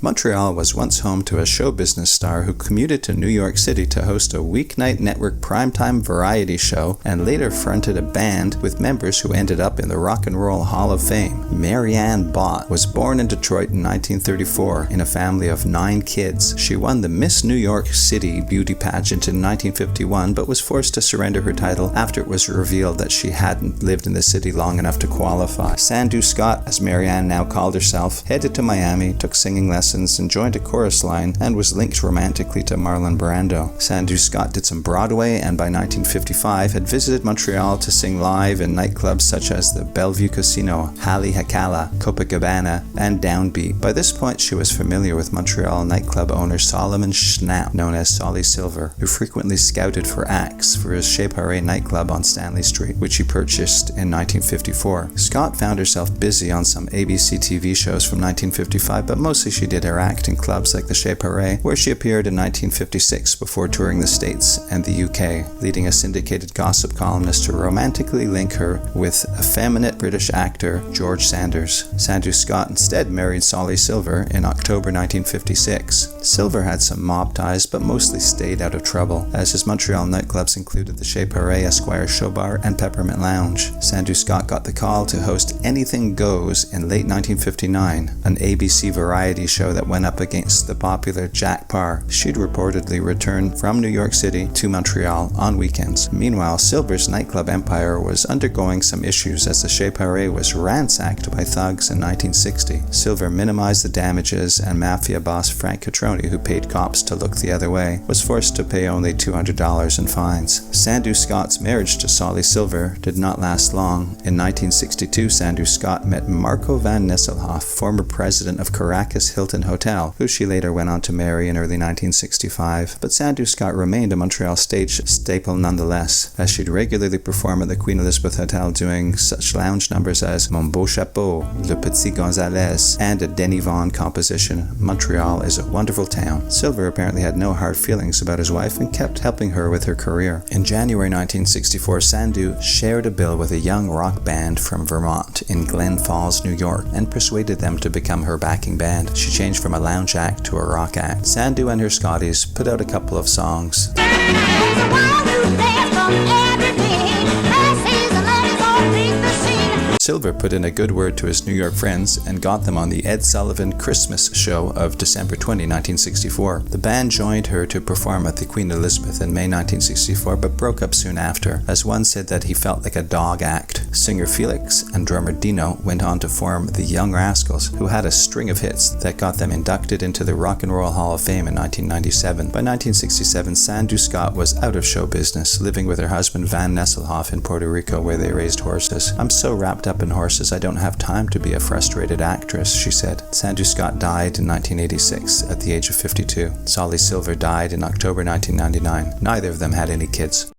Montreal was once home to a show business star who commuted to New York City to host a weeknight network primetime variety show and later fronted a band with members who ended up in the Rock and Roll Hall of Fame. Marianne Bott was born in Detroit in 1934 in a family of 9 kids. She won the Miss New York City beauty pageant in 1951 but was forced to surrender her title after it was revealed that she hadn't lived in the city long enough to qualify. Sandu Scott, as Marianne now called herself, headed to Miami, took singing lessons and joined a chorus line and was linked romantically to Marlon Brando. Sandu Scott did some Broadway and by 1955 had visited Montreal to sing live in nightclubs such as the Bellevue Casino, Hali Hakala, Copacabana, and Downbeat. By this point she was familiar with Montreal nightclub owner Solomon Schnapp, known as Solly Silver, who frequently scouted for acts for his Chez Paree nightclub on Stanley Street, which he purchased in 1954. Scott found herself busy on some ABC TV shows from 1955, but mostly she did her act in clubs like the Chez Paree, where she appeared in 1956 before touring the States and the UK, leading a syndicated gossip columnist to romantically link her with effeminate British actor George Sanders. Sandu Scott instead married Solly Silver in October 1956. Silver had some mob ties but mostly stayed out of trouble, as his Montreal nightclubs included the Chez Paree, Esquire Show Bar, and Peppermint Lounge. Sandu Scott got the call to host Anything Goes in late 1959, an ABC variety show that went up against the popular Jack Parr. She'd reportedly returned from New York City to Montreal on weekends. Meanwhile, Silver's nightclub empire was undergoing some issues as the Chez Paree was ransacked by thugs in 1960. Silver minimized the damages, and mafia boss Frank Catroni, who paid cops to look the other way, was forced to pay only $200 in fines. Sandu Scott's marriage to Solly Silver did not last long. In 1962, Sandu Scott met Marco van Nesselhoff, former president of Caracas Hilton Hotel, who she later went on to marry in early 1965. But Sandu Scott remained a Montreal stage staple nonetheless, as she'd regularly perform at the Queen Elizabeth Hotel doing such lounge numbers as Mon Beau Chapeau, Le Petit Gonzalez, and a Denny Vaughan composition, Montreal is a Wonderful Town. Silver apparently had no hard feelings about his wife and kept helping her with her career. In January 1964, Sandu shared a bill with a young rock band from Vermont in Glen Falls, New York, and persuaded them to become her backing band. She changed from a lounge act to a rock act. Sandu and her Scotties put out a couple of songs. Silver put in a good word to his New York friends and got them on the Ed Sullivan Christmas show of December 20, 1964. The band joined her to perform at the Queen Elizabeth in May 1964 but broke up soon after, as one said that he felt like a dog act. Singer Felix and drummer Dino went on to form the Young Rascals, who had a string of hits that got them inducted into the Rock and Roll Hall of Fame in 1997. By 1967, Sandu Scott was out of show business, living with her husband Van Nesselhoff in Puerto Rico, where they raised horses. "I'm so wrapped up in horses, I don't have time to be a frustrated actress," she said. Sandu Scott died in 1986 at the age of 52. Solly Silver died in October 1999. Neither of them had any kids.